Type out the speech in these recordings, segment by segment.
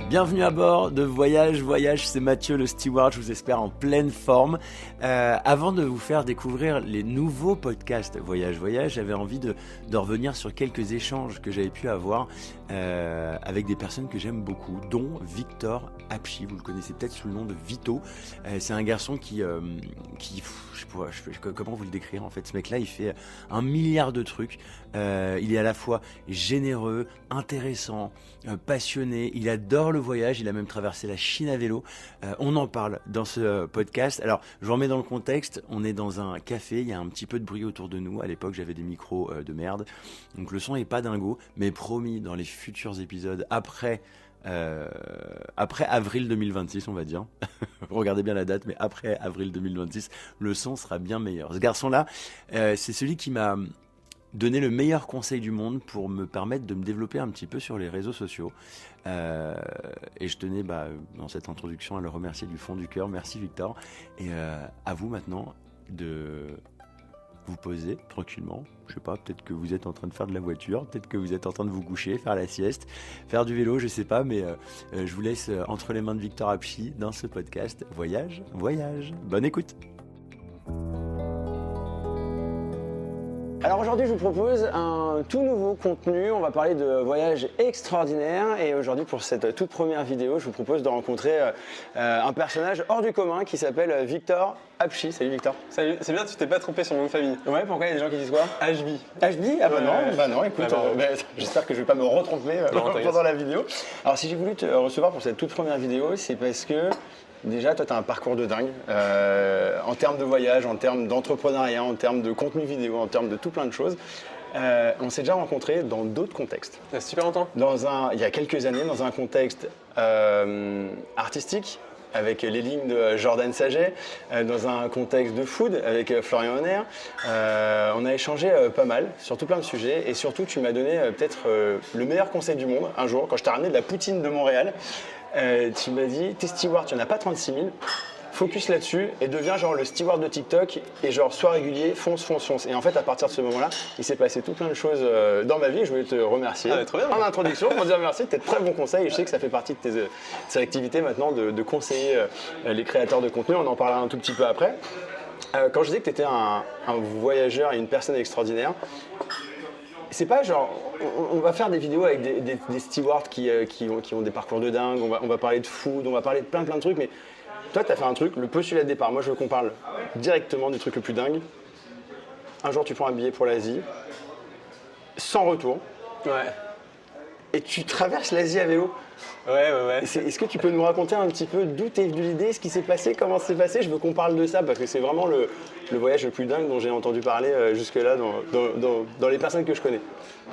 Bienvenue à bord de Voyage, c'est Mathieu le steward, je vous espère en pleine forme. Avant de vous faire découvrir les nouveaux podcasts Voyage, j'avais envie de revenir sur quelques échanges que j'avais pu avoir avec des personnes que j'aime beaucoup, dont Victor Apchi, vous le connaissez peut-être sous le nom de Vito. C'est un garçon qui comment vous le décrire en fait, ce mec-là il fait 1 milliard de trucs, il est à la fois généreux, intéressant, passionné, il adore le voyage, il a même traversé la Chine à vélo, on en parle dans ce podcast. Alors je vous remets dans le contexte, on est dans un café, il y a un petit peu de bruit autour de nous, à l'époque j'avais des micros de merde, donc le son est pas dingo, mais promis dans les futurs épisodes après avril 2026 on va dire, regardez bien la date, mais après avril 2026 le son sera bien meilleur. Ce garçon là c'est celui qui m'a donné le meilleur conseil du monde pour me permettre de me développer un petit peu sur les réseaux sociaux, et je tenais dans cette introduction à le remercier du fond du cœur. Merci Victor, et à vous maintenant de vous poser tranquillement. Je sais pas, peut-être que vous êtes en train de faire de la voiture, peut-être que vous êtes en train de vous coucher, faire la sieste, faire du vélo, je sais pas, mais je vous laisse entre les mains de Victor Apchi dans ce podcast Voyage. Bonne écoute. Alors aujourd'hui je vous propose un tout nouveau contenu, on va parler de voyages extraordinaires, et aujourd'hui pour cette toute première vidéo je vous propose de rencontrer un personnage hors du commun qui s'appelle Victor Apchi. Salut Victor. Salut, c'est bien, tu t'es pas trompé sur mon nom de famille. Ouais, pourquoi il y a des gens qui disent quoi? HB. HB? Ah non, écoute, j'espère que je vais pas me retromper pendant la vidéo. Alors si j'ai voulu te recevoir pour cette toute première vidéo, c'est parce que déjà, toi, tu as un parcours de dingue en termes de voyage, en termes d'entrepreneuriat, en termes de contenu vidéo, en termes de tout plein de choses. On s'est déjà rencontrés dans d'autres contextes. Il y a super longtemps. Il y a quelques années, dans un contexte artistique, avec les lignes de Jordan Saget, dans un contexte de food avec Florian Honner. On a échangé pas mal sur tout plein de sujets, et surtout tu m'as donné peut-être le meilleur conseil du monde un jour quand je t'ai ramené de la poutine de Montréal. Tu m'as dit, t'es steward, tu n'en as pas 36 000, focus là-dessus et deviens genre le steward de TikTok et genre sois régulier, fonce. Et en fait, à partir de ce moment-là, il s'est passé tout plein de choses dans ma vie, et je voulais te remercier en introduction pour dire merci, c'était de très bons conseils, et je sais que ça fait partie de tes activités maintenant de conseiller les créateurs de contenu. On en parlera un tout petit peu après. Quand je disais que tu étais un voyageur et une personne extraordinaire, c'est pas genre, on va faire des vidéos avec des stewards qui ont des parcours de dingue, on va parler de food, on va parler de plein de trucs, mais toi tu as fait un truc, le postulat de départ, moi je veux qu'on parle directement du truc le plus dingue. Un jour tu prends un billet pour l'Asie, sans retour, et tu traverses l'Asie à vélo. Ouais. Est-ce que tu peux nous raconter un petit peu d'où t'es venue l'idée, ce qui s'est passé, comment c'est passé? Je veux qu'on parle de ça parce que c'est vraiment le voyage le plus dingue dont j'ai entendu parler jusque-là dans les personnes que je connais.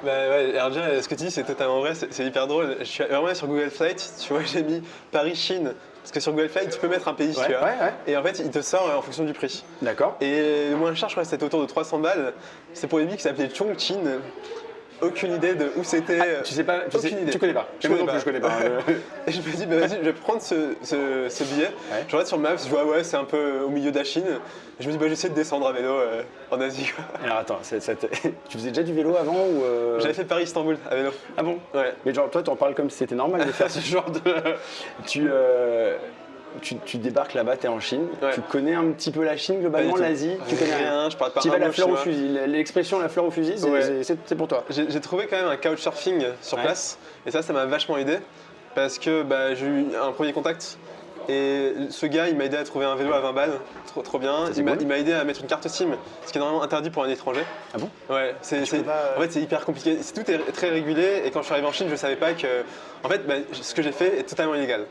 Alors déjà, ce que tu dis c'est totalement vrai, c'est hyper drôle. Je suis vraiment sur Google Flight, tu vois, j'ai mis Paris-Chine. Parce que sur Google Flight, tu peux mettre un pays, tu vois. Et en fait, il te sort en fonction du prix. D'accord. Et le moins cher, je crois que c'était autour de 300 balles. C'est pour une ville qui s'appelait Chongqing. Aucune idée de où c'était. Tu sais pas, tu connais pas. Je connais pas. Et je me dis, vas-y, je vais prendre ce billet. Je regarde sur Maps, je vois, c'est un peu au milieu de la Chine. Et je me dis, je vais essayer de descendre à vélo en Asie. Alors attends, tu faisais déjà du vélo avant ou J'avais fait Paris-Istanbul à vélo. Ah bon? Ouais. Mais genre, toi, t'en parles comme si c'était normal de faire ce genre de. Tu débarques là-bas, t'es en Chine, tu connais un petit peu la Chine globalement, l'Asie, tu connais rien, je parle pas. Tu vas la fleur au fusil, l'expression la fleur au fusil, c'est pour toi. J'ai trouvé quand même un couchsurfing sur place, et ça m'a vachement aidé, parce que j'ai eu un premier contact, et ce gars il m'a aidé à trouver un vélo à 20 balles, trop bien, il m'a aidé à mettre une carte SIM, ce qui est normalement interdit pour un étranger. Ah bon? Ouais, en fait c'est hyper compliqué, tout est très régulé, et quand je suis arrivé en Chine je savais pas que, en fait ce que j'ai fait est totalement illégal.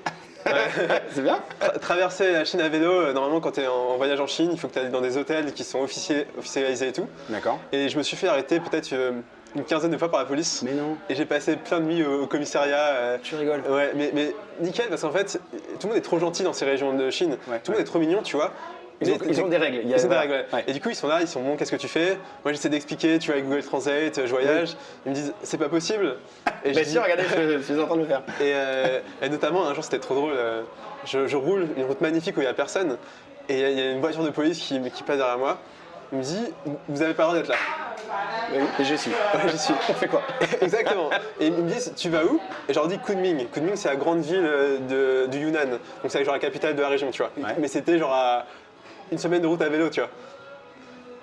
C'est bien. Traverser la Chine à vélo, normalement quand tu es en voyage en Chine, il faut que tu ailles dans des hôtels qui sont officialisés et tout. D'accord. Et je me suis fait arrêter peut-être une quinzaine de fois par la police. Mais non. Et j'ai passé plein de nuits au commissariat. Tu rigoles. Ouais, mais nickel, parce qu'en fait, tout le monde est trop gentil dans ces régions de Chine. Tout le monde est trop mignon, tu vois. Ils ont des règles. Ils ont des règles, ouais. Et du coup, ils sont là, ils sont bon, qu'est-ce que tu fais? Moi, j'essaie d'expliquer, tu vois, avec Google Translate, je voyage. Ils me disent, c'est pas possible. Et je dis, regardez, je suis en train de le faire. Et notamment, un jour, c'était trop drôle. Je roule une route magnifique où il n'y a personne. Et il y a une voiture de police qui passe derrière moi. Il me dit, vous n'avez pas le droit d'être là. Oui, et j'y suis. Ouais, j'y suis. On fait quoi? Exactement. Et ils me disent, tu vas où? Et je leur dis Kunming. Kunming, c'est la grande ville du Yunnan. Donc c'est genre la capitale de la région, tu vois. Ouais. Mais c'était genre à une semaine de route à vélo, tu vois.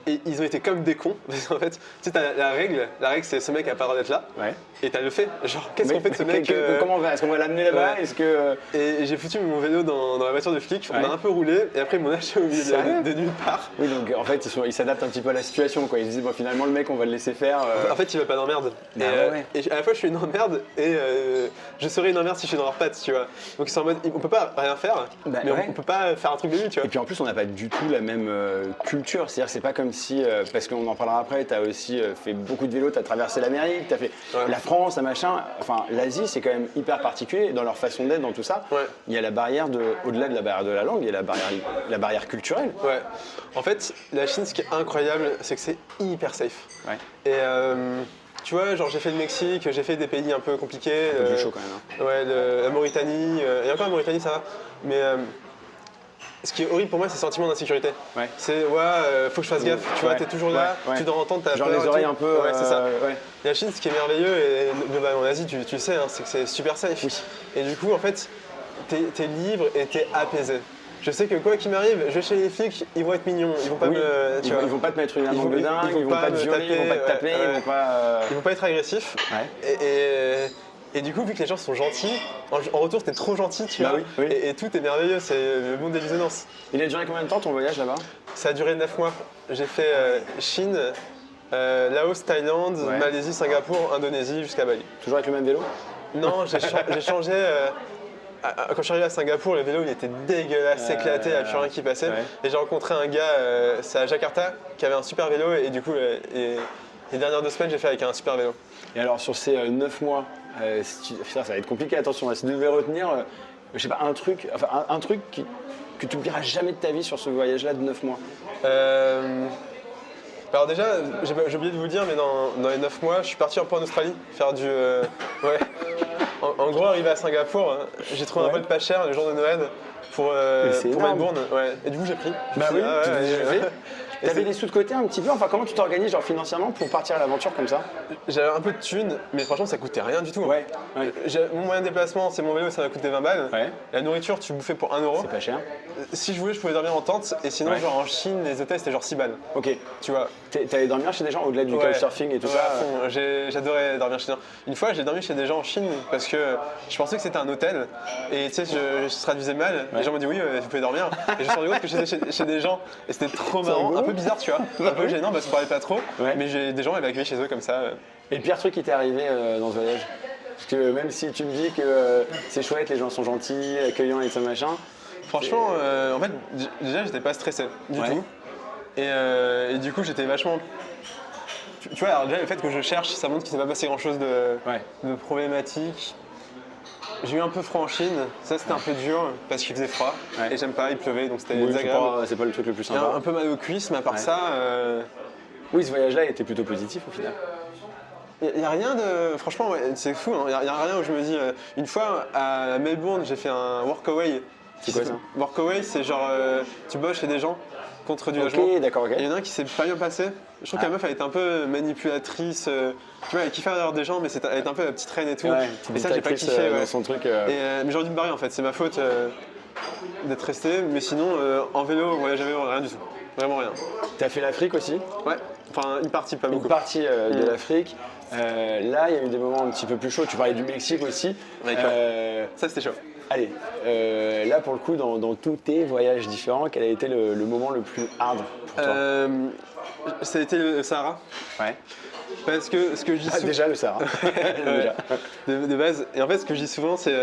Et ils ont été comme des cons. Parce qu'en fait, tu sais, t'as la règle c'est ce mec a pas le droit d'être là. Ouais. Et t'as le fait. Genre, qu'est-ce qu'on fait de ce mec Comment on va? Est-ce qu'on va l'amener là-bas? Ouais. Est-ce que. Et j'ai foutu mon vélo dans la voiture de flic, Ouais. on a un peu roulé, et après ils m'ont lâché au milieu Sérieux de nulle part. Oui, donc en fait, ils s'adaptent un petit peu à la situation, quoi. Ils se disent, bon, finalement, le mec, on va le laisser faire. En fait, il va pas d'emmerde. Bah ouais. Et à la fois, je suis une emmerde et je serais une emmerde si je suis dans leur patte, tu vois. Donc ils sont en mode, on peut pas rien faire, Bah mais ouais. on peut pas faire un truc de lui, tu Et vois. puis en plus, on n'a pas du tout la même culture. C'est-à-dire, c'est pas comme si, parce qu'on en parlera après, tu as aussi fait beaucoup de vélo, tu as traversé l'Amérique, tu as fait Ouais. la France, un machin. Enfin, l'Asie, c'est quand même hyper particulier dans leur façon d'être, dans tout ça. Ouais. Il y a la barrière au-delà de la barrière de la langue, il y a la barrière culturelle. Ouais. En fait, la Chine, ce qui est incroyable, c'est que c'est hyper safe. Ouais. Et tu vois, genre j'ai fait le Mexique, j'ai fait des pays un peu compliqués. Un peu plus chaud quand même. Hein. Ouais, la Mauritanie, et encore la Mauritanie ça va. Mais ce qui est horrible pour moi, c'est le sentiment d'insécurité. Ouais. C'est faut que je fasse gaffe, tu vois, Ouais. t'es toujours là, Ouais. tu dois entendre ta Genre peur les et oreilles tout. un peu. Ouais, c'est ça. Ouais. Et la Chine, ce qui est merveilleux, et globalement en Asie, tu le sais, hein, c'est que c'est super safe. Oui. Et du coup, en fait, t'es libre et t'es apaisé. Je sais que quoi qu'il m'arrive, je vais chez les flics, ils vont être mignons, ils vont pas Oui. me. Tu vois, Ils vont pas te mettre une Ils amende vont- de dingue, ils vont ils vont pas pas te me violer, ils vont pas te taper, taper, ouais, ils vont pas. ils vont pas être agressifs. Ouais. Et du coup, vu que les gens sont gentils, en retour, t'es trop gentil, tu Bah vois. oui, oui. Et tout est merveilleux, c'est le monde des bisounours. Il a duré combien de temps ton voyage là-bas? Ça a duré 9 mois. J'ai fait Chine, Laos, Thaïlande, Ouais. Malaisie, Singapour, Indonésie jusqu'à Bali. Toujours avec le même vélo? Non, j'ai changé. Quand je suis arrivé à Singapour, le vélo il était dégueulasse, éclaté, il n'y avait plus rien qui passait. Ouais. Et j'ai rencontré un gars, c'est à Jakarta, qui avait un super vélo. Et du coup, les dernières 2 semaines, j'ai fait avec un super vélo. Et alors sur ces 9 mois, ça va être compliqué, attention, si tu devais retenir, je sais pas, un truc, enfin un truc que tu n'oublieras jamais de ta vie sur ce voyage-là de 9 mois. Alors déjà, j'ai oublié de vous le dire, mais dans les 9 mois, je suis parti un peu en Australie, faire du... ouais. En gros, arrivé à Singapour, j'ai trouvé un Ouais. vol pas cher le jour de Noël pour c'est énorme. Melbourne. Ouais. Et du coup, j'ai pris. Bah oui, tu t'es déjà fait. Et T'avais c'est- des sous de côté un petit peu, enfin comment tu t'organises genre financièrement pour partir à l'aventure comme ça? J'avais un peu de thunes, mais franchement, ça coûtait rien du tout. Ouais. Mon moyen de déplacement, c'est mon vélo, ça m'a coûté 20 balles. Ouais. La nourriture, tu bouffais pour 1 euro. C'est pas cher. Si je voulais, je pouvais dormir en tente. Et sinon, Ouais. genre en Chine, les hôtels, c'était genre 6 balles. Ok. Tu vois. T'allais dormir chez des gens au-delà du Ouais. couchsurfing et tout Ouais, ça? à fond. J'adorais dormir chez des gens. Une fois, j'ai dormi chez des gens en Chine parce que je pensais que c'était un hôtel. Et tu sais, je traduisais mal. Ouais. Les gens m'ont dit oui, vous pouvez dormir. Et je me suis rendu compte que j'étais chez des gens. Et c'était trop marrant, rigolo. un peu bizarre, tu vois. Un peu gênant parce qu'on parlait pas trop. Ouais. Mais j'ai des gens évacués chez eux comme ça. Et le pire truc qui t'est arrivé dans ce voyage? Parce que même si tu me dis que c'est chouette, les gens sont gentils, accueillants et tout ça machin. Franchement, en fait, déjà, j'étais pas stressé du Ouais. tout. Et du coup, j'étais vachement. Tu vois, alors déjà, le fait que je cherche, ça montre qu'il s'est pas passé grand chose Ouais. de problématique. J'ai eu un peu froid en Chine, ça c'était un peu dur parce qu'il faisait froid Ouais. et j'aime pas, il pleuvait donc c'était Oui, désagréable. c'est pas le truc le plus J'ai sympa. un peu mal aux cuisses, mais à part Ouais. ça, Oui, ce voyage-là était plutôt positif au final. il n'y a rien de. Franchement, ouais, c'est fou, il n'y a rien où je me dis. Une fois à Melbourne, j'ai fait un workaway. C'est quoi ça? Workaway, c'est genre tu bosses chez des gens contre du logement. Ok, d'accord, ok. Et il y en a un qui s'est pas bien passé. Je trouve que la meuf elle était un peu manipulatrice. Tu vois, elle kiffait d'ailleurs des gens, mais elle était un peu la petite reine et tout. Ouais, et ça, j'ai pas dictatrice, kiffé. Ouais. dans son truc. Mais j'aurais dû me barrer en fait, c'est ma faute d'être resté. Mais sinon, en vélo, voyage à vélo, rien du tout. Vraiment rien. T'as fait l'Afrique aussi? Ouais, enfin une partie, pas Une beaucoup. partie de l'Afrique. Là, il y a eu des moments un petit peu plus chauds. Tu parlais du Mexique aussi. D'accord. Ça c'était chaud. Allez, là pour le coup, dans tous tes voyages différents, quel a été le moment le plus hard pour toi? Ça a été le Sahara. Ouais. Parce que ce que je dis Ah, souvent. déjà le Sahara. Déjà. De base. Et en fait, ce que je dis souvent, c'est.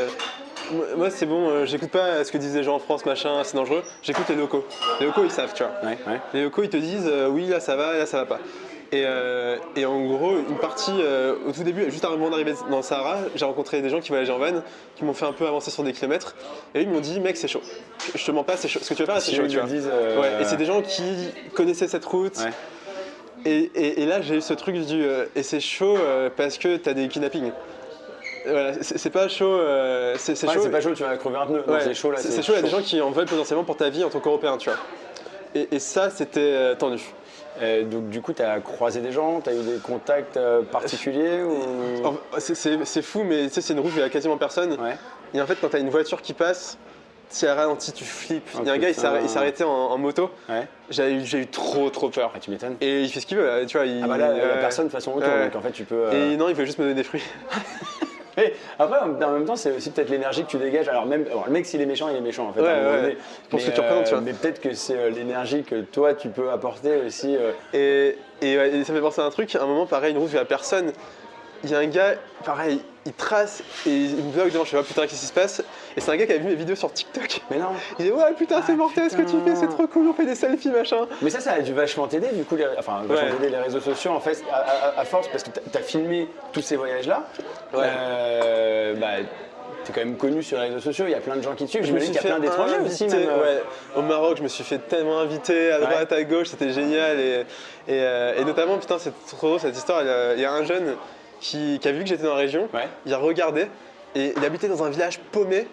Moi, c'est bon, j'écoute pas ce que disent les gens en France, machin, c'est dangereux. J'écoute les locaux. Les locaux, ils savent, tu vois. Ouais, ouais. Les locaux, ils te disent oui, là ça va pas. Et en gros, une partie, au tout début, juste avant d'arriver dans le Sahara, j'ai rencontré des gens qui voyageaient en van, qui m'ont fait un peu avancer sur des kilomètres. Et eux, ils m'ont dit, mec, c'est chaud. Je te mens pas, c'est chaud. Ce que tu vas faire, c'est Si chaud, eux tu te vois. le disent, Ouais, et c'est des gens qui connaissaient cette route. Ouais. Et là, j'ai eu ce truc du. Et c'est chaud parce que t'as des kidnappings. Voilà, c'est pas chaud. C'est Ouais, chaud. c'est pas chaud, tu vas crever un pneu. Non, Ouais, c'est chaud là. C'est chaud, il y a des gens qui en veulent potentiellement pour ta vie en tant qu'Européen, tu vois. Et ça, c'était tendu. Donc du coup, tu as croisé des gens, tu as eu des contacts particuliers ou... C'est fou, mais tu sais, c'est une route où il n'y a quasiment personne. Ouais. Et en fait, quand tu as une voiture qui passe, si elle ralentit, tu flippes. Oh, il y a un gars, il putain. s'est arrêté en moto. Ouais. J'ai eu trop peur. Ah, tu m'étonnes. Et il fait ce qu'il veut, tu vois. Ah bah là, il n'y a personne de façon autour, donc en fait tu peux... Et non, il veut juste me donner des fruits. Mais après, en même temps, c'est aussi peut-être l'énergie que tu dégages. Alors même, le mec, s'il est méchant, il est méchant en fait. Ouais, à un moment ouais. donné. Pour ce que tu représentes, tu vois. Mais peut-être que c'est l'énergie que toi, tu peux apporter aussi. Et ça me fait penser à un truc, à un moment, pareil, une route où il n'y a personne. Il y a un gars, pareil, il trace et il me bloque devant, je sais pas, putain, qu'est-ce qui se passe? Et c'est un gars qui a vu mes vidéos sur TikTok. Mais non. Il dit, ouais, putain, c'est mortel ce que tu putain. fais, c'est trop cool, on fait des selfies, machin. Mais ça a dû vachement t'aider, du coup, vachement t'aider les réseaux sociaux, en fait, à force, parce que tu as filmé tous ces voyages-là. Ouais. T'es quand même connu sur les réseaux sociaux, il y a plein de gens qui te suivent. Je me J'imagine suis qu'il y a plein d'étrangers aussi. inviter, Même, ouais. Au Maroc, je me suis fait tellement inviter à droite, à gauche, c'était génial. Et notamment, putain, c'est trop drôle cette histoire. Il y a un jeune qui a vu que j'étais dans la région, il a regardé et il habitait dans un village paumé.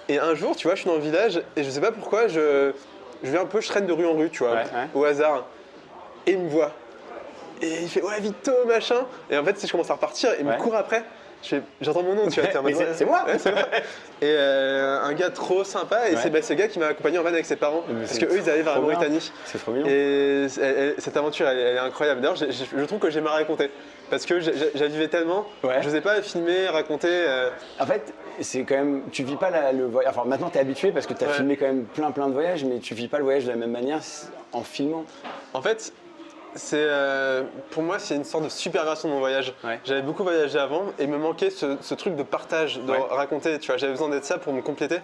Et un jour, tu vois, je suis dans le village et je sais pas pourquoi, je vais un peu, je traîne de rue en rue, tu vois, au hasard. Et il me voit. Et il fait, ouais, Vito, machin. Et en fait, si je commence à repartir, il me court après. J'entends mon nom, tu vois. C'est moi. Ouais, c'est moi. Et un gars trop sympa, et c'est le gars qui m'a accompagné en van avec ses parents. Parce qu'eux, ils allaient vers la Mauritanie. C'est trop mignon. Et cette aventure, elle est incroyable. D'ailleurs, je trouve que j'aime à raconter. Parce que j'avais vivais tellement, je n'osais pas filmer, raconter. En fait, c'est quand même, tu vis pas le voyage. Enfin, maintenant, tu es habitué parce que tu as filmé quand même plein de voyages, mais tu vis pas le voyage de la même manière en filmant. En fait, pour moi, c'est une sorte de super version de mon voyage. J'avais beaucoup voyagé avant et il me manquait ce truc de partage, de raconter. Tu vois, j'avais besoin d'être ça pour me compléter.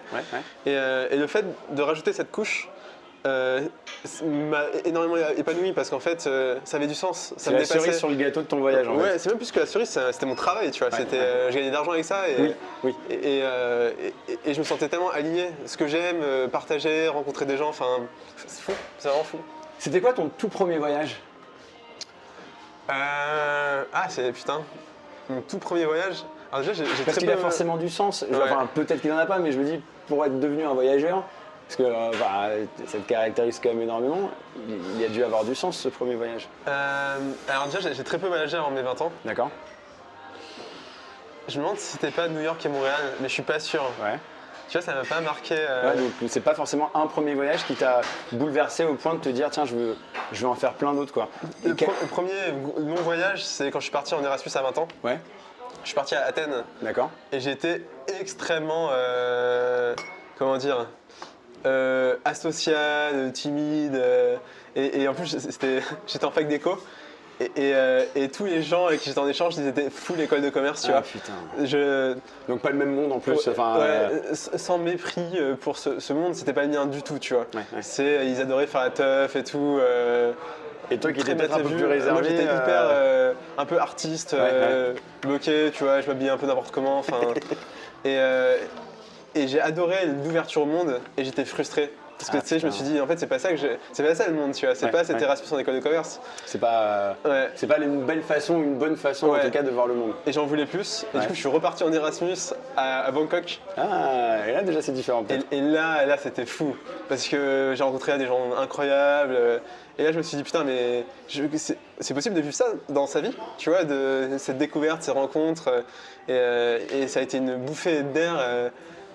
Et le fait de rajouter cette couche m'a énormément épanoui parce qu'en fait, ça avait du sens. Ça me dépassait. La cerise sur le gâteau de ton voyage. En fait. C'est même plus que la cerise, c'était mon travail. Tu vois, je gagnais de l'argent avec ça et je me sentais tellement aligné. Ce que j'aime, partager, rencontrer des gens, enfin, c'est fou, c'est vraiment fou. C'était quoi ton tout premier voyage? Putain, mon tout premier voyage. Alors déjà, j'ai parce qu'il a forcément du sens. Enfin, peut-être qu'il n'en a pas, mais je me dis, pour être devenu un voyageur, parce que ça te caractérise quand même énormément, il a dû avoir du sens ce premier voyage. Alors déjà, j'ai très peu voyagé avant mes 20 ans. D'accord. Je me demande si c'était pas New York et Montréal, mais je suis pas sûr. Tu vois, ça m'a pas marqué. Donc c'est pas forcément un premier voyage qui t'a bouleversé au point de te dire tiens, je veux en faire plein d'autres quoi. Le premier long voyage, c'est quand je suis parti en Erasmus à 20 ans. Je suis parti à Athènes. D'accord. Et j'étais extrêmement, comment dire, asocial, timide. Et en plus, j'étais en fac d'éco. Et tous les gens avec qui j'étais en échange, ils étaient full école de commerce, tu vois. Putain. Donc pas le même monde en plus. Sans mépris pour ce monde, c'était pas le mien du tout, tu vois. Ils adoraient faire la teuf et tout. Et toi qui étais peut-être un peu plus réservé. Moi j'étais hyper, un peu artiste, bloqué, tu vois, je m'habillais un peu n'importe comment. Et j'ai adoré l'ouverture au monde et j'étais frustré. Parce que tu sais, je me suis dit, en fait, c'est pas ça le monde, tu vois. C'est pas cette Erasmus en école de commerce. C'est pas une belle façon, une bonne façon en tout cas de voir le monde. Et j'en voulais plus. Et du coup, je suis reparti en Erasmus à Bangkok. Et là déjà c'est différent. Et là, c'était fou. Parce que j'ai rencontré des gens incroyables. Et là, je me suis dit, putain, mais c'est possible de vivre ça dans sa vie, tu vois, de cette découverte, ces rencontres. Et ça a été une bouffée d'air.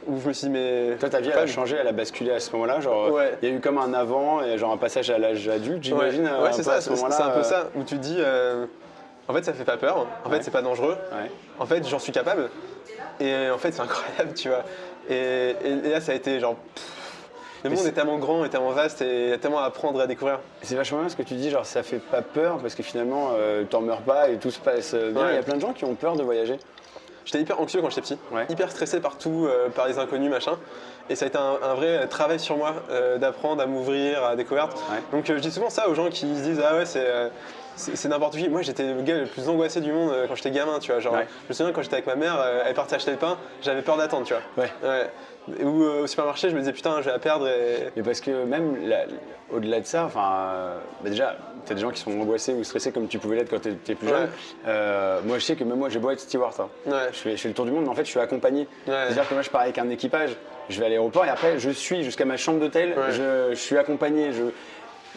Où je me suis dit, mais. Toi, ta vie, elle a changé, elle a basculé à ce moment-là. Genre, il y a eu comme un avant et genre un passage à l'âge adulte, j'imagine. C'est ça, c'est un peu ça, où tu te dis, en fait, ça fait pas peur, en fait, c'est pas dangereux, en fait, j'en suis capable, et en fait, c'est incroyable, tu vois. Et là, ça a été genre. Le monde est tellement grand et tellement vaste et il y a tellement à apprendre et à découvrir. C'est vachement bien ce que tu dis, genre ça fait pas peur parce que finalement, t'en meurs pas et tout se passe bien. Il y a plein de gens qui ont peur de voyager. J'étais hyper anxieux quand j'étais petit, hyper stressé partout, par les inconnus, machin. Et ça a été un vrai travail sur moi d'apprendre à m'ouvrir à la découverte. Donc je dis souvent ça aux gens qui se disent ah ouais c'est n'importe qui. Moi j'étais le gars le plus angoissé du monde quand j'étais gamin, tu vois. Genre, je me souviens quand j'étais avec ma mère, elle partait acheter le pain, j'avais peur d'attendre, tu vois. Ou au supermarché, je me disais putain, je vais la perdre. Mais parce que même au-delà de ça, déjà, t'as des gens qui sont angoissés ou stressés comme tu pouvais l'être quand t'étais plus jeune. Moi, je sais que même moi, j'ai beau être steward, je fais le tour du monde, mais en fait, je suis accompagné. C'est-à-dire que moi, je pars avec un équipage, je vais à l'aéroport et après, je suis jusqu'à ma chambre d'hôtel, je suis accompagné.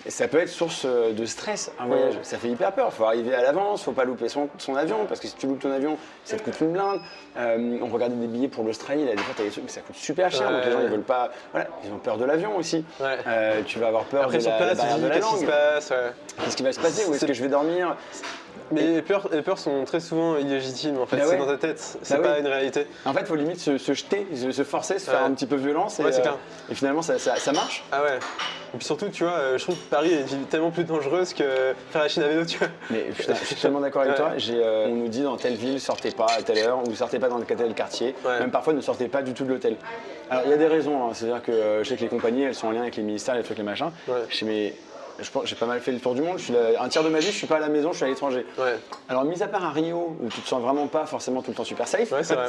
Et ça peut être source de stress, un voyage. Ça fait hyper peur. Il faut arriver à l'avance, faut pas louper son avion, parce que si tu loupes ton avion, ça te coûte une blinde. On regardait des billets pour l'Australie, là, des fois, t'as des trucs, mais ça coûte super cher. Donc les gens, ils veulent pas. Voilà, ils ont peur de l'avion aussi. Tu vas avoir peur Après, de sur la place, barrière de la qu'est-ce qui langue. se passe Qu'est-ce qui va se passer? Où est-ce que je vais dormir? Mais les peurs sont très souvent illégitimes en fait, Bah c'est ouais. dans ta tête, c'est Bah pas oui. une réalité. En fait, il faut limite se jeter, se forcer, se faire un petit peu violence. Et, Ouais, c'est clair. et finalement, ça marche. Ah ouais. Et puis surtout, tu vois, je trouve que Paris est une ville tellement plus dangereuse que faire la Chine à vélo, tu vois. Mais putain, je suis tellement d'accord avec toi. On nous dit dans telle ville, sortez pas à telle heure, ou sortez pas dans tel quartier. Même parfois, ne sortez pas du tout de l'hôtel. Alors, il y a des raisons. Hein. C'est-à-dire que je sais que les compagnies, elles sont en lien avec les ministères, les trucs, les machins. Je sais, mais je pense j'ai pas mal fait le tour du monde. Un tiers de ma vie, je suis pas à la maison, je suis à l'étranger. Alors, mis à part à Rio, où tu te sens vraiment pas forcément tout le temps super safe, c'est vrai.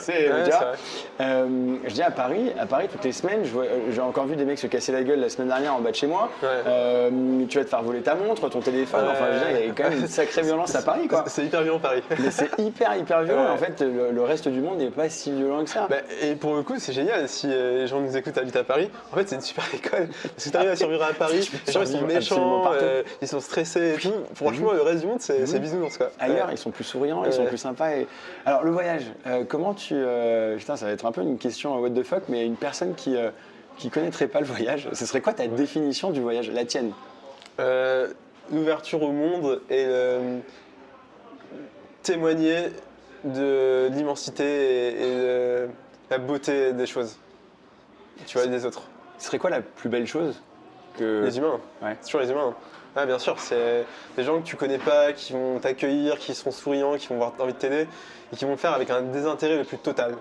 Je dis à Paris, toutes les semaines, j'ai encore vu des mecs se casser la gueule la semaine dernière en bas de chez moi. Tu vas te faire voler ta montre, ton téléphone. Enfin, je veux dire, il y a quand même une sacrée violence à Paris, quoi. C'est hyper violent Paris. Mais c'est hyper violent. En fait, le reste du monde n'est pas si violent que ça. Et pour le coup, c'est génial. Si les gens nous écoutent, habitent à Paris, en fait, c'est une super école. Parce que tu arrives à survivre à Paris, les gens ils sont méchants, ils sont stressés et tout. Franchement, le reste du monde, c'est bisounours, quoi. Ailleurs, ils sont plus souriants, ils sont plus sympas. Alors, le voyage, comment tu. Putain, ça va être un peu une question what the fuck, mais une personne qui connaîtrait pas le voyage, ce serait quoi ta définition du voyage, la tienne? L'ouverture au monde et témoigner de l'immensité et de la beauté des choses, tu vois, des autres. Ce serait quoi la plus belle chose que... Les humains, c'est toujours les humains. Ah, bien sûr, c'est des gens que tu connais pas, qui vont t'accueillir, qui seront souriants, qui vont avoir envie de t'aider et qui vont le faire avec un désintérêt le plus total.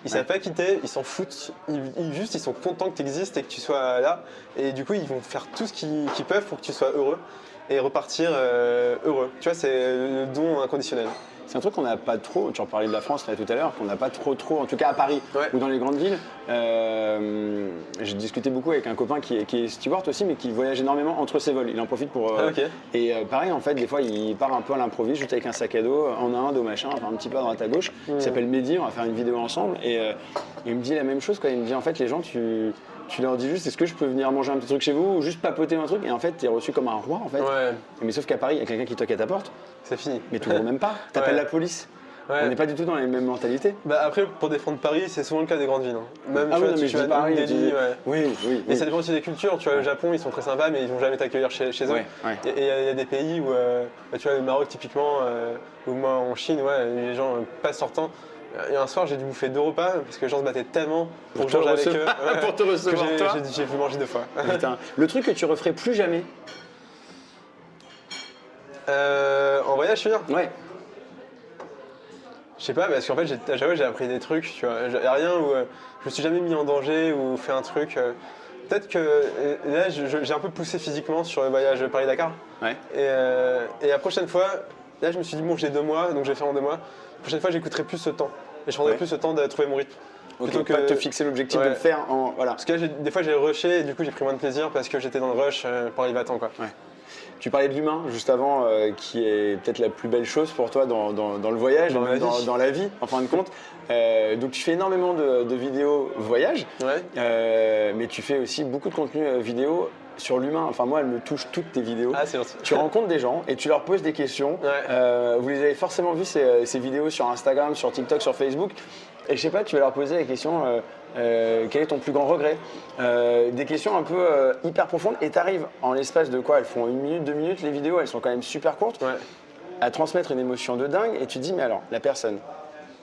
Ils savent pas quitter, ils s'en foutent, ils sont contents que tu existes et que tu sois là. Et du coup, ils vont faire tout ce qu'ils peuvent pour que tu sois heureux et repartir heureux. Tu vois, c'est le don inconditionnel. C'est un truc qu'on n'a pas trop, tu en parlais de la France là, tout à l'heure, qu'on n'a pas trop, en tout cas à Paris ou dans les grandes villes. J'ai discuté beaucoup avec un copain qui est steward aussi, mais qui voyage énormément entre ses vols. Il en profite pour... Et pareil, en fait, des fois, il part un peu à l'improviste, juste avec un sac à dos, en Inde, au machin, enfin un petit peu à droite à gauche. Il s'appelle Mehdi, on va faire une vidéo ensemble. Et il me dit la même chose, quoi. Il me dit, en fait, les gens, tu leur dis juste, est-ce que je peux venir manger un petit truc chez vous ou juste papoter un truc? Et en fait, t'es reçu comme un roi, en fait. Mais sauf qu'à Paris, il y a quelqu'un qui toque à ta porte. C'est fini. Mais tu ouvres même pas. T'appelles la police. On n'est pas du tout dans les mêmes mentalités. Après, pour défendre Paris, c'est souvent le cas des grandes villes. Même tu vas à New Delhi. Oui. Mais ça dépend aussi des cultures. Tu vois, le Japon, ils sont très sympas, mais ils vont jamais t'accueillir chez eux. Et il y a des pays où, tu vois, le Maroc typiquement, ou moi en Chine, les gens passent sortant. Et un soir, j'ai dû bouffer 2 repas parce que les gens se battaient tellement pour que je mange avec eux. Pour te recevoir, j'ai pu manger 2 fois. Putain. Le truc que tu referais plus jamais? En voyage, je veux dire? Ouais. Je sais pas, parce qu'en fait, j'ai appris des trucs, tu vois. Il n'y a rien où je me suis jamais mis en danger ou fait un truc. Peut-être que là, j'ai un peu poussé physiquement sur le voyage Paris-Dakar. Et la prochaine fois, là, je me suis dit, bon, j'ai 2 mois, donc je vais faire en 2 mois. La prochaine fois, j'écouterai plus ce temps. Et je prendrai plus ce temps de trouver mon rythme. Plutôt que de te fixer l'objectif de le faire en. Voilà. Parce que là, des fois, j'ai rushé et du coup, j'ai pris moins de plaisir parce que j'étais dans le rush pour arriver à temps, quoi. Tu parlais de l'humain juste avant, qui est peut-être la plus belle chose pour toi dans le voyage, dans la vie, en fin de compte. Donc tu fais énormément de vidéos voyage, mais tu fais aussi beaucoup de contenu vidéo sur l'humain. Enfin moi, elle me touche toutes tes vidéos. Ah, c'est gentil. Tu rencontres des gens et tu leur poses des questions. Vous les avez forcément vues ces vidéos sur Instagram, sur TikTok, sur Facebook. Et je sais pas, tu vas leur poser la question quel est ton plus grand regret? Des questions un peu hyper profondes. Et tu arrives en l'espace de quoi? Elles font 1 minute, 2 minutes, les vidéos, elles sont quand même super courtes, à transmettre une émotion de dingue. Et tu te dis, mais alors, la personne,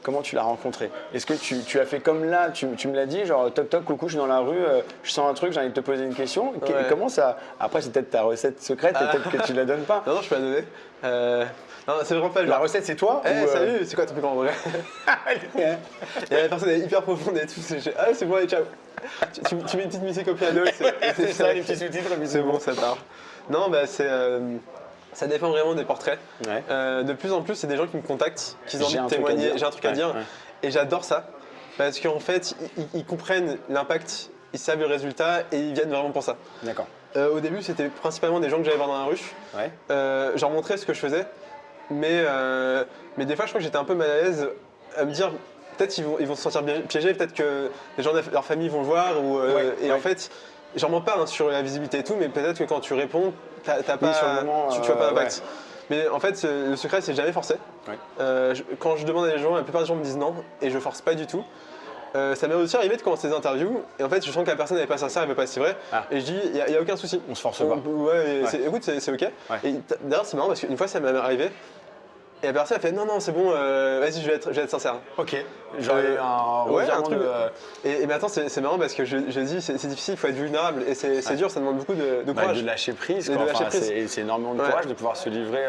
comment tu l'as rencontrée? Est-ce que tu as fait comme là, tu me l'as dit, genre toc toc, coucou, je suis dans la rue, je sens un truc, j'ai envie de te poser une question. Comment ça? Après, c'est peut-être ta recette secrète et peut-être que tu la donnes pas. Non, je peux la donner. Non, c'est vraiment pas le genre. La recette, c'est toi? Salut, c'est quoi ton plus grand regret? Et la personne est hyper profonde et tout. Ah, c'est bon, allez, ciao. Tu mets une petite musique au piano. C'est ça, les petits sous-titres. C'est bon, ça part. Non, ça dépend vraiment des portraits. De plus en plus, c'est des gens qui me contactent, qui ont envie de témoigner. J'ai un truc à dire. Et j'adore ça. Parce qu'en fait, ils comprennent l'impact, ils savent le résultat et ils viennent vraiment pour ça. D'accord. Au début, c'était principalement des gens que j'allais voir dans la rue. Je leur montrais ce que je faisais. Mais des fois, je crois que j'étais un peu mal à l'aise à me dire, peut-être ils vont se sentir bien piégés, peut-être que les gens de leur famille vont le voir. En fait, j'en mens pas hein, sur la visibilité et tout, mais peut-être que quand tu réponds, t'as pas, sur le moment, tu vois pas d'impact. ouais. Mais en fait, le secret, c'est jamais forcer. Ouais. Quand je demande à des gens, la plupart des gens me disent non, et je force pas du tout. Ça m'est aussi arrivé de commencer des interviews, et en fait, je sens que la personne n'est pas sincère, elle veut pas si vrai, et je dis, il y a aucun souci. On se force pas. Ouais, écoute, c'est ok. Ouais. Et d'ailleurs, c'est marrant parce qu'une fois, ça m'est arrivé, et la personne a fait, non, c'est bon, vas-y, je vais être sincère. Ok. Genre un Ouais, un revirement truc. de... Et maintenant, c'est marrant parce que je dis, c'est difficile, il faut être vulnérable, et c'est dur, ça demande beaucoup de courage. de lâcher prise, Et quoi. de lâcher Enfin, prise. c'est énormément de courage de pouvoir se livrer.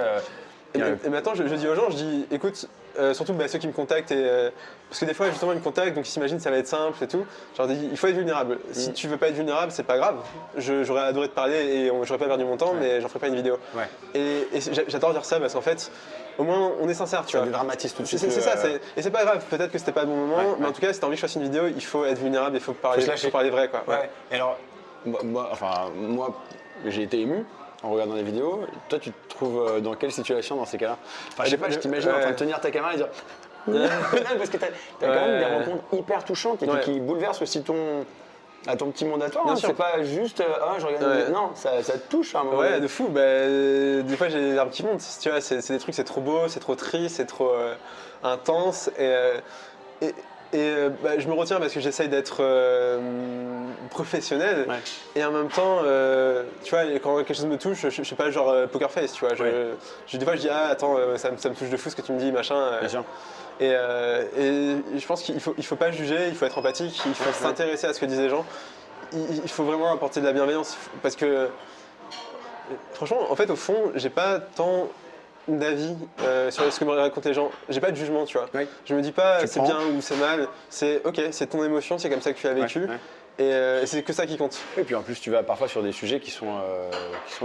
Et maintenant, je dis aux gens, je dis, écoute, surtout ceux qui me contactent, parce que des fois, justement, ils me contactent, donc ils s'imaginent que ça va être simple et tout. Je leur dis, il faut être vulnérable. Si tu veux pas être vulnérable, c'est pas grave. J'aurais adoré te parler et j'aurais pas perdu mon temps, mais j'en ferai pas une vidéo. Ouais. Et j'adore dire ça parce qu'en fait, au moins, on est sincère, tu Ça vois. dédramatise tout de suite. C'est ça, et c'est pas grave, peut-être que c'était pas le bon moment, mais en tout cas, si t'as envie que je fasse une vidéo, il faut être vulnérable, il faut parler vrai, quoi. Ouais. Et alors, moi, j'ai été ému en regardant les vidéos. Toi, tu te trouves dans quelle situation dans ces cas-là? Enfin, je sais pas, je t'imagine en train de tenir ta caméra et dire. Non, parce que t'as quand même des rencontres hyper touchantes et qui bouleversent aussi ton petit monde à toi. Hein. C'est pas juste je regarde. Non, ça te touche à un moment. Ouais, de fou. Des fois, j'ai un petit monde. Tu vois, c'est des trucs, c'est trop beau, c'est trop triste, c'est trop intense. Je me retiens parce que j'essaye d'être professionnel et en même temps, tu vois, quand quelque chose me touche, je suis pas genre poker face, tu vois. Des fois, je dis attends, ça me touche de fou ce que tu me dis, machin. Bien sûr. Et je pense qu'il faut pas juger, il faut être empathique, il faut s'intéresser à ce que disent les gens. Il faut vraiment apporter de la bienveillance parce que franchement, en fait, au fond, j'ai pas tant d'avis sur ce que me racontent les gens. J'ai pas de jugement, tu vois. Oui. Je me dis pas c'est bien ou c'est mal. C'est ok, c'est ton émotion, c'est comme ça que tu as vécu. Et c'est que ça qui compte. Et puis en plus, tu vas parfois sur des sujets qui sont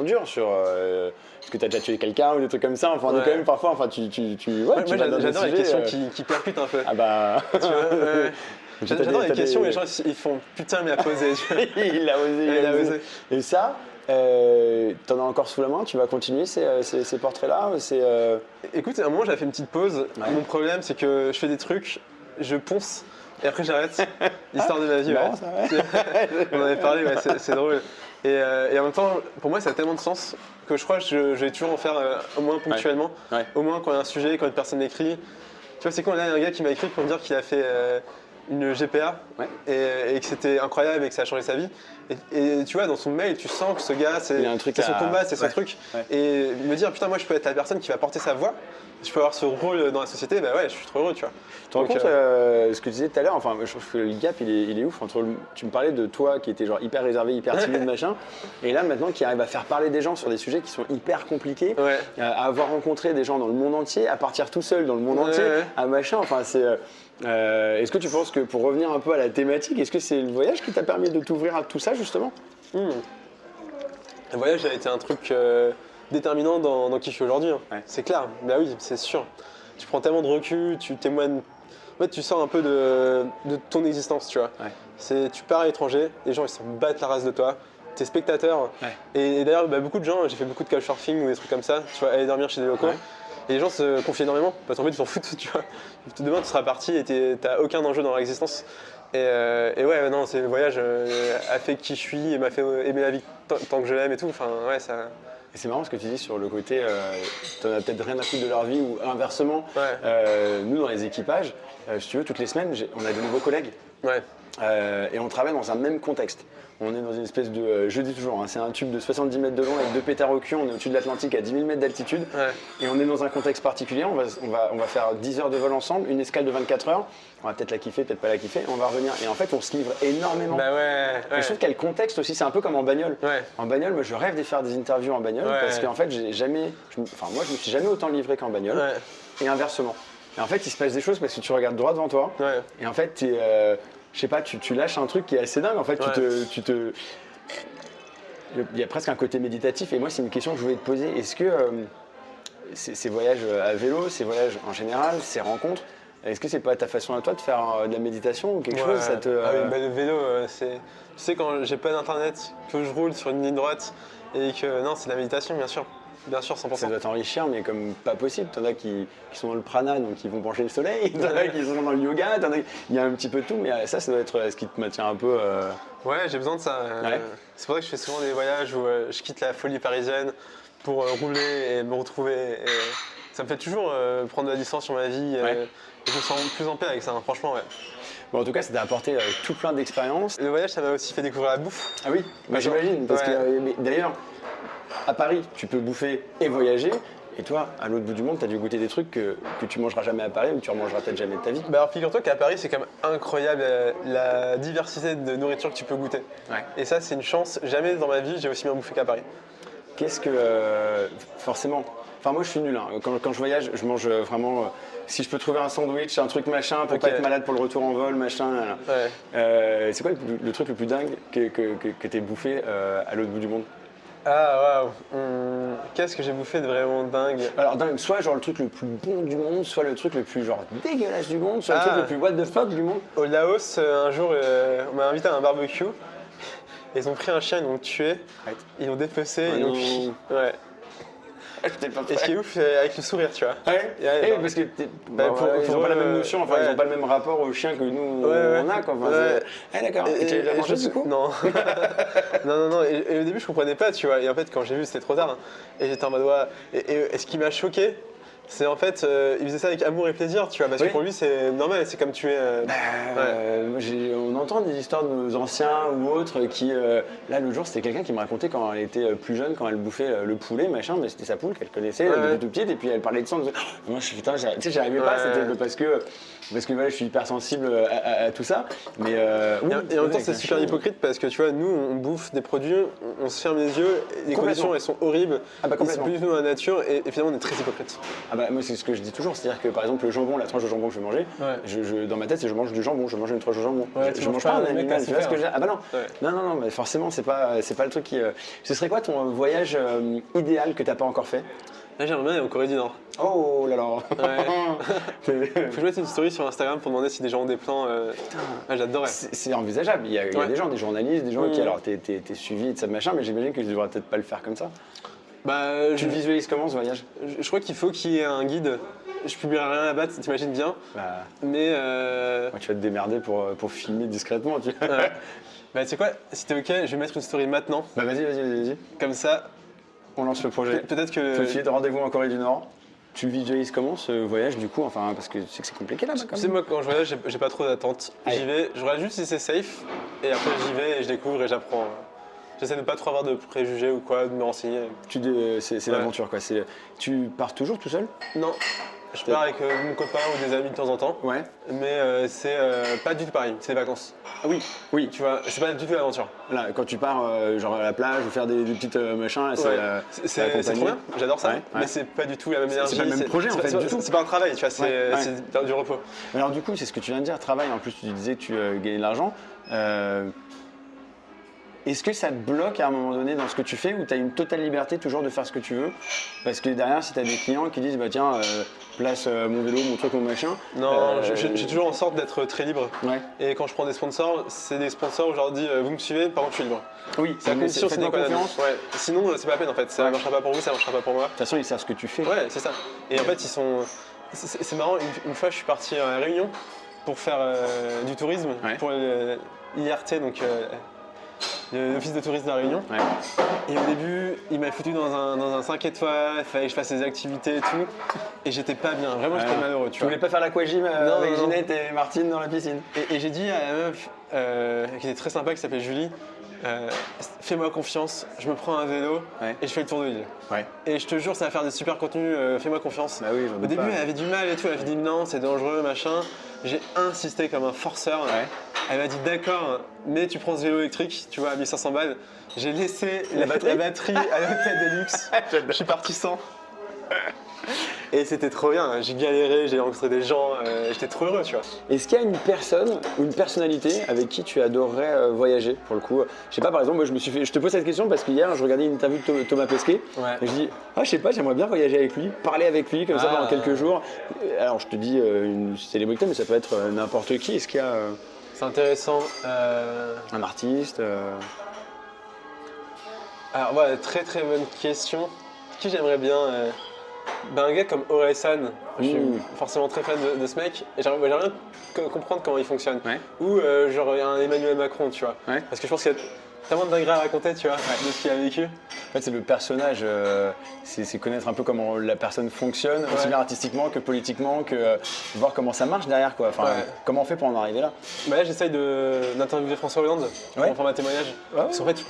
durs, sur est-ce que tu as déjà tué quelqu'un ou des trucs comme ça. Enfin, on est quand même parfois, enfin, moi, j'adore les questions qui percutent un peu. Ah bah. Tu vois, j'adore les questions où les gens ils font putain, mais à poser. Il a osé. Et ça. T'en as encore sous la main, tu vas continuer ces portraits-là Écoute, à un moment j'avais fait une petite pause. Mon problème c'est que je fais des trucs, je ponce et après j'arrête. L'histoire de ma vie, marrant, ça, on en avait parlé, c'est drôle. Et en même temps, pour moi ça a tellement de sens que je crois que je vais toujours en faire au moins ponctuellement. Au moins quand il y a un sujet, quand une personne écrit. Tu vois, c'est quand là il y a un gars qui m'a écrit pour me dire qu'il a fait une GPA et que c'était incroyable et que ça a changé sa vie. Et tu vois, dans son mail, tu sens que ce gars, c'est son combat, c'est son truc. Et me dire, putain, moi je peux être la personne qui va porter sa voix, je peux avoir ce rôle dans la société, bah ouais, je suis trop heureux, tu vois. Tu te rends compte ce que tu disais tout à l'heure, enfin, je trouve que le gap il est ouf entre tu me parlais de toi qui était genre hyper réservé, hyper timide, machin, et là maintenant qui arrive à faire parler des gens sur des sujets qui sont hyper compliqués, à avoir rencontré des gens dans le monde entier, à partir tout seul dans le monde entier, à machin, enfin c'est. Est-ce que tu penses que pour revenir un peu à la thématique, est-ce que c'est le voyage qui t'a permis de t'ouvrir à tout ça justement? Le voyage a été un truc déterminant dans qui je suis aujourd'hui. Hein. C'est clair, bah oui, c'est sûr. Tu prends tellement de recul, tu témoignes. En fait, tu sors un peu de ton existence, tu vois. Tu pars à l'étranger, les gens ils s'en battent la race de toi. T'es spectateur. Et d'ailleurs, beaucoup de gens, j'ai fait beaucoup de couchsurfing ou des trucs comme ça, tu vois, aller dormir chez des locaux. Et les gens se confient énormément, parce qu'en fait ils s'en foutent, tu vois. Demain tu seras parti et t'as aucun enjeu dans leur existence. Et ouais, non, c'est le voyage a fait qui je suis et m'a fait aimer la vie tant que je l'aime et tout. Enfin, ouais, ça. Et c'est marrant ce que tu dis sur le côté, t'en as peut-être rien à foutre de leur vie ou inversement. Nous dans les équipages, si tu veux, toutes les semaines, on a de nouveaux collègues. Et on travaille dans un même contexte. On est dans une espèce de, je dis toujours, c'est un tube de 70 mètres de long avec 2 pétards au cul, on est au-dessus de l'Atlantique à 10 000 mètres d'altitude et on est dans un contexte particulier, on va faire 10 heures de vol ensemble, une escale de 24 heures, on va peut-être la kiffer, peut-être pas la kiffer, on va revenir et en fait on se livre énormément. Et je trouve qu'il y a le contexte aussi, c'est un peu comme en bagnole. En bagnole, moi je rêve de faire des interviews en bagnole parce qu'en fait moi je me suis jamais autant livré qu'en bagnole et inversement. Et en fait il se passe des choses parce que tu regardes droit devant toi et en fait je sais pas, tu lâches un truc qui est assez dingue. En fait, il y a presque un côté méditatif. Et moi, c'est une question que je voulais te poser. Est-ce que ces voyages à vélo, ces voyages en général, ces rencontres, est-ce que c'est pas ta façon à toi de faire de la méditation ou quelque chose ça te, le vélo, tu sais, quand j'ai pas d'internet, que je roule sur une ligne droite et que non, c'est de la méditation, bien sûr. Bien sûr, 100%. Ça doit t'enrichir, mais comme pas possible. T'en as qui sont dans le prana, donc ils vont pencher le soleil. T'en as qui sont dans le yoga. Il y a un petit peu de tout, mais ça doit être ce qui te maintient un peu. Ouais, j'ai besoin de ça. Ouais. C'est pour ça que je fais souvent des voyages où je quitte la folie parisienne pour rouler et me retrouver. Et ça me fait toujours prendre de la distance sur ma vie. Ouais. Et je me sens plus en paix avec ça, hein, franchement, ouais. Bon, en tout cas, ça t'a apporté tout plein d'expériences. Le voyage, ça m'a aussi fait découvrir la bouffe. Ah oui, bah, j'imagine. Parce Ouais. que mais d'ailleurs, à Paris, tu peux bouffer et voyager. Et toi, à l'autre bout du monde, tu as dû goûter des trucs que tu mangeras jamais à Paris ou que tu remangeras peut-être jamais de ta vie. Bah alors figure-toi qu'à Paris, c'est quand même incroyable la diversité de nourriture que tu peux goûter. Ouais. Et ça, c'est une chance. Jamais dans ma vie, j'ai aussi bien bouffé qu'à Paris. Qu'est-ce que. Forcément. Enfin, moi, je suis nul. Hein. Quand je voyage, je mange vraiment. Si je peux trouver un sandwich, un truc machin, pour Ok. pas être malade pour le retour en vol, machin. Ouais. C'est quoi le truc le plus dingue que tu aies bouffé à l'autre bout du monde? Ah waouh. Qu'est-ce que j'ai bouffé de vraiment dingue. Alors, dingue, soit genre le truc le plus bon du monde, soit le truc le plus genre dégueulasse du monde, soit le Ah. truc le plus what the fuck du monde. Au Laos, un jour, on m'a invité à un barbecue. Ils ont pris un chien, ils l'ont tué, Arrête. ils l'ont dépecé, Oh ils l'ont non. cuit. Ouais. J'étais pas Et ce qui est ouf, c'est avec le sourire, tu vois. Ouais, Ouais, parce que bah, ils ils ont pas la ont, même notion, enfin ils ouais. ont pas le même rapport au chien que nous Ouais, on a quoi. Enfin, ouais. d'accord. Et tu l'as mangé du coup? Non. non. Et au début, je comprenais pas, tu vois. Et en fait, quand j'ai vu, c'était trop tard. Et j'étais en mode, ouais. Et ce qui m'a choqué, c'est en fait, il faisait ça avec amour et plaisir, tu vois. Parce Oui. que pour lui, c'est normal, c'est comme tuer. On entend des histoires de nos anciens ou autres qui, là l'autre jour c'était quelqu'un qui me racontait quand elle était plus jeune, quand elle bouffait le poulet machin, mais c'était sa poule qu'elle connaissait Ouais, depuis ouais. tout petite et puis elle parlait de sang. Moi je suis putain, tu sais j'arrivais pas, Ouais. c'était parce que voilà, je suis hyper sensible à tout ça. Mais oui, Et en même temps, avec c'est un super chien. hypocrite parce que tu vois, nous, on bouffe des produits, on se ferme les yeux, et les Complètement. conditions, elles sont horribles. Ah bah, Et c'est complètement. plus du tout dans la nature, et finalement, on est très hypocrite. Ah bah moi c'est ce que je dis toujours, c'est-à-dire que par exemple le jambon, la tranche de jambon que je vais manger, Ouais. dans ma tête c'est je mange du jambon, je mange une tranche de jambon. Ouais, je tu mange manges pas pas un un mec animal, à tu vois ce que faire. j'ai. Ah bah non. Ouais. Non, mais forcément c'est pas le truc qui. Ce serait quoi ton voyage idéal que t'as pas encore fait? Là, j'aimerais bien aller en Corée du Nord. Oh là là. Faut que je mette une story sur Instagram pour demander si des gens ont des plans. Ah, j'adorerais. C'est envisageable, il y a Ouais. des gens, des journalistes, des gens qui Mhm. alors t'es suivi de ça machin, mais j'imagine que tu devrais peut-être pas le faire comme ça. Bah, Tu le visualises comment ce voyage? je crois qu'il faut qu'il y ait un guide. Je publierai rien là-bas, t'imagines bien. Bah, Mais. ouais, tu vas te démerder pour filmer discrètement. Ouais. Bah, tu sais quoi, si t'es ok, je vais mettre une story maintenant. Bah vas-y. Comme ça, On lance le projet. peut-être que. Tout de suite, rendez-vous en Corée du Nord. Tu le visualises comment ce voyage du coup? Enfin, parce que tu sais que c'est compliqué là-bas Tu quand sais, même. moi, quand je voyage, j'ai pas trop d'attente. Allez. J'y vais, je regarde juste si c'est safe, et après j'y vais et je découvre et j'apprends. J'essaie de pas trop avoir de préjugés ou quoi, de me renseigner. C'est Ouais. l'aventure quoi. Tu pars toujours tout seul? Non, je pars avec mon copain ou des amis de temps en temps, Ouais. mais c'est pas du tout pareil, c'est des vacances. Ah oui. Tu vois, c'est pas du tout l'aventure. Là, quand tu pars genre à la plage ou faire des petites machins, là, Ouais. c'est C'est trop bien, j'adore ça, Ouais, ouais. mais c'est pas du tout la même énergie. pas le même projet, en fait, du tout. C'est pas un travail, tu vois, c'est Ouais, ouais. c'est du repos. Alors du coup, c'est ce que tu viens de dire, travail, en plus tu disais que tu gagnais de l'argent. Est-ce que ça te bloque à un moment donné dans ce que tu fais ou tu as une totale liberté toujours de faire ce que tu veux? Parce que derrière, si tu as des clients qui disent bah tiens, place mon vélo, mon truc, mon machin. Non, j'ai toujours en sorte d'être très libre. Ouais. Et quand je prends des sponsors, c'est des sponsors où je leur dis vous me suivez, par contre je suis libre. Oui, C'est la condition sine faites-moi qua non. confiance. Ouais. Sinon, c'est pas la peine en fait. Ça Ouais. marchera pas pour vous, ça marchera pas pour moi. De toute façon, ils savent ce que tu fais. Ouais, c'est ça. Et en fait, ils sont. C'est marrant, une fois je suis parti à Réunion pour faire du tourisme, Ouais. pour l'IRT, donc l'office de tourisme de la Réunion. Ouais. Et au début, il m'a foutu dans un 5 étoiles, il fallait que je fasse des activités et tout. Et j'étais pas bien, vraiment j'étais Ouais. malheureux, tu Tu vois. voulais pas faire l'aquagym Non, avec non. Ginette et Martine dans la piscine? Et j'ai dit à la meuf qui était très sympa, qui s'appelait Julie, fais-moi confiance, je me prends un vélo Ouais. et je fais le tour de l'île. Ouais. Et je te jure, ça va faire des super contenus, fais-moi confiance. Bah oui, j'en Au doute début, pas. elle avait du mal et tout, elle avait dit non, c'est dangereux, machin. J'ai insisté comme un forceur. Ouais. Elle m'a dit d'accord, mais tu prends ce vélo électrique, tu vois, à 1500 balles. J'ai laissé La batterie la batterie à l'hôtel de luxe. Je suis parti sans. Et c'était trop bien, j'ai galéré, j'ai rencontré des gens, j'étais trop heureux, tu vois. Est-ce qu'il y a une personne ou une personnalité avec qui tu adorerais voyager pour le coup? Je sais pas, par exemple, moi je te pose cette question parce qu'hier je regardais une interview de Thomas Pesquet Ouais. et je dis je sais pas, j'aimerais bien voyager avec lui, parler avec lui comme ça Ah. pendant quelques jours. Alors je te dis une célébrité, mais ça peut être n'importe qui. Est-ce qu'il y a C'est intéressant. un artiste Alors voilà, très très bonne question. qui j'aimerais bien un gars comme Orelsan, je suis forcément très fan de ce mec, et j'aimerais bien comprendre comment il fonctionne. Ouais. Ou genre un Emmanuel Macron, tu vois. Ouais. Parce que je pense qu'il y a tellement de dingueries à raconter, tu vois, de ce qu'il a vécu. En fait, c'est le personnage, c'est connaître un peu comment la personne fonctionne, aussi bien artistiquement que politiquement, que voir comment ça marche derrière, quoi. Enfin, comment on fait pour en arriver là. Bah là, j'essaye d'interviewer François Hollande pour en faire un témoignage. Parce qu'en fait,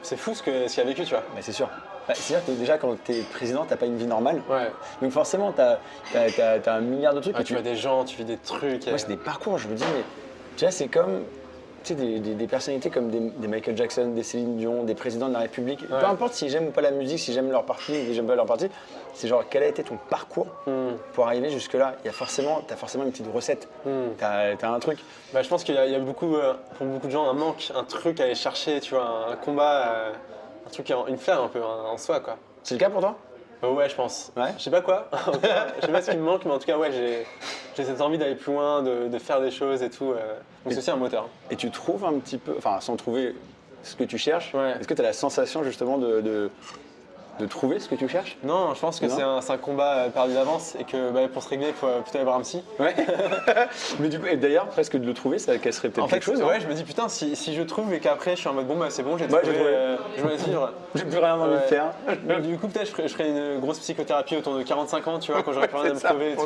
c'est fou ce qu'il a vécu, tu vois. Bah, c'est sûr. Bah, c'est-à-dire que déjà, quand t'es président, t'as pas une vie normale. Ouais. Donc forcément, t'as un milliard de trucs. Tu vois des gens, tu vis des trucs. Moi, c'est des parcours, je me dis, mais tu vois, c'est comme des personnalités comme des Michael Jackson, des Céline Dion, des présidents de la République. Ouais. Peu importe si j'aime ou pas la musique, si j'aime leur parti ou si j'aime pas leur parti, c'est genre quel a été ton parcours pour arriver jusque-là. T'as forcément une petite recette, t'as un truc. Bah, je pense qu'il y a beaucoup, pour beaucoup de gens, un manque, un truc à aller chercher, tu vois, un combat, un truc, une flamme un peu en soi, quoi. C'est le cas pour toi? Ouais, je pense. Ouais. Je sais pas quoi, je sais pas ce qui me manque, mais en tout cas, ouais, j'ai cette envie d'aller plus loin, de faire des choses et tout. Donc c'est aussi un moteur. Et tu trouves un petit peu, enfin sans trouver ce que tu cherches, est-ce que tu as la sensation justement de trouver ce que tu cherches? Non, je pense que c'est un combat perdu d'avance et que pour se régler, il faut plutôt aller voir un psy. Ouais. Mais du coup, et d'ailleurs, presque de le trouver, ça serait peut-être quelque chose. Ouais, je me dis putain, si je trouve et qu'après je suis en mode bon, bah c'est bon, j'ai trouvé, je me laisse vivre. J'ai plus rien envie de faire. Du coup, peut-être je ferai une grosse psychothérapie autour de 45 ans, tu vois, quand j'aurai plus rien à me crever et tout.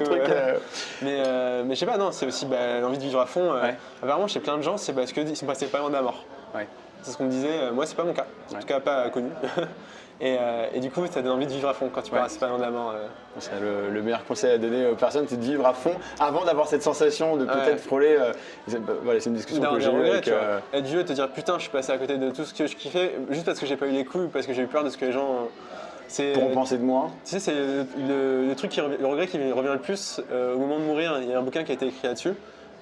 Mais je sais pas, non, c'est aussi l'envie de vivre à fond. Apparemment, chez plein de gens, c'est parce qu'ils sont passés pas loin de la mort. Ouais. C'est ce qu'on me disait. Moi, c'est pas mon cas. En tout cas, pas connu. Et du coup, ça donne envie de vivre à fond quand tu passes pas loin de la mort. C'est le meilleur conseil à donner aux personnes, c'est de vivre à fond avant d'avoir cette sensation de peut-être frôler. Voilà, c'est une discussion que j'ai eue avec. Être vieux, te dire putain, je suis passé à côté de tout ce que je kiffais juste parce que j'ai pas eu les couilles, parce que j'ai eu peur de ce que les gens. Pour penser de moi. Tu sais, c'est le truc le regret qui revient le plus au moment de mourir. Il y a un bouquin qui a été écrit là-dessus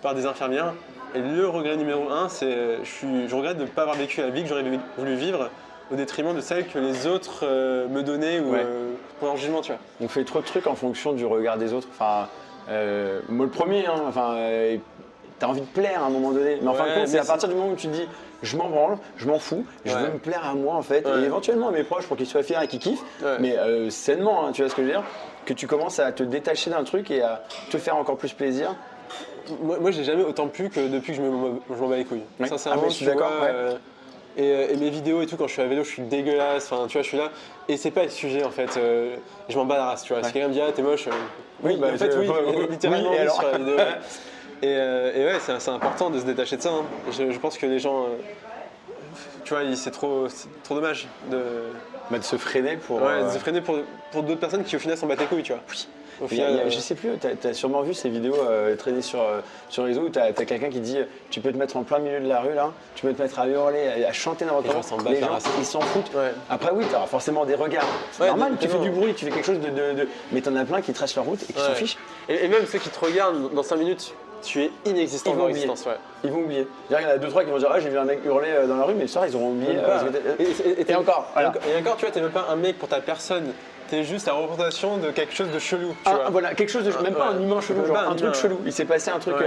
par des infirmières. Et le regret numéro 1, c'est je regrette de ne pas avoir vécu la vie que j'aurais voulu vivre au détriment de celle que les autres me donnaient ou pour leur jugement, tu vois. On fait trop de trucs en fonction du regard des autres. Enfin, moi le premier, t'as envie de plaire à un moment donné. Mais en fin de compte, c'est à partir du moment où tu te dis je m'en branle, je m'en fous, je veux me plaire à moi en fait, et éventuellement à mes proches pour qu'ils soient fiers et qu'ils kiffent, mais sainement, hein, tu vois ce que je veux dire, que tu commences à te détacher d'un truc et à te faire encore plus plaisir. Moi j'ai jamais autant plu que depuis que je m'en bats les couilles. Sincèrement, je suis d'accord. Et mes vidéos et tout, quand je suis à vélo, je suis dégueulasse, enfin tu vois, je suis là. Et c'est pas le sujet en fait, je m'en bats la race, tu vois. Si quelqu'un me dit ah t'es moche, oui, en fait oui, littéralement oui, sur la vidéo. Et ouais, c'est important de se détacher de ça. Hein. Je pense que les gens, tu vois, c'est trop dommage de se freiner pour. De se freiner pour d'autres personnes qui au final s'en battent les couilles, tu vois. Oui. Au final, je sais plus, tu as sûrement vu ces vidéos traînées sur les réseaux où tu as quelqu'un qui dit tu peux te mettre en plein milieu de la rue là, tu peux te mettre à hurler, à chanter n'importe quoi. Les gens ils s'en foutent. Ouais. Après oui, tu auras forcément des regards. C'est normal, tu fais du bruit, tu fais quelque chose de. Mais tu en as plein qui tracent leur route et qui s'en fichent. Et même ceux qui te regardent dans 5 minutes, tu es inexistant dans leur existence. Ils vont oublier. Il y en a 2-3 qui vont dire ah j'ai vu un mec hurler dans la rue, mais le soir ils auront oublié. Et encore. Et encore, tu vois, t'es même pas un mec pour ta personne. T'es juste la représentation de quelque chose de chelou. Tu vois. Voilà, quelque chose de même pas un humain chelou, genre un truc chelou. Il s'est passé un truc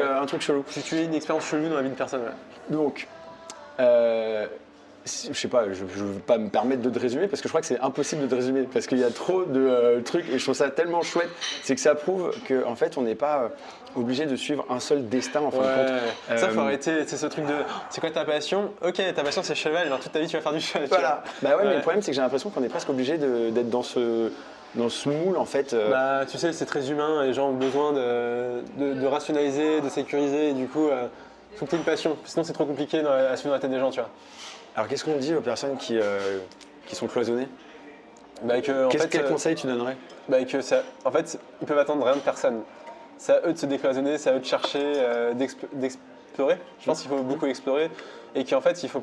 chelou. Tu es une expérience chelou dans la vie de personne. Donc, je sais pas, je veux pas me permettre de te résumer parce que je crois que c'est impossible de te résumer parce qu'il y a trop de trucs et je trouve ça tellement chouette. C'est que ça prouve qu'en fait on n'est pas obligé de suivre un seul destin en fin de compte. Ça faut arrêter, c'est ce truc de c'est quoi ta passion? Ok, ta passion c'est cheval, alors toute ta vie tu vas faire du cheval. Voilà, bah ouais, mais le problème c'est que j'ai l'impression qu'on est presque obligé d'être dans ce moule en fait. Bah tu sais, c'est très humain, les gens ont besoin de rationaliser, de sécuriser et du coup faut que tu aies une passion, sinon c'est trop compliqué à suivre dans la tête des gens, tu vois. Alors qu'est-ce qu'on dit aux personnes qui sont cloisonnées? Quel conseil tu donnerais? En fait, ils peuvent attendre rien de personne. C'est à eux de se décloisonner, c'est à eux de chercher, d'explorer. Je pense qu'il faut beaucoup explorer et qu'en fait, il faut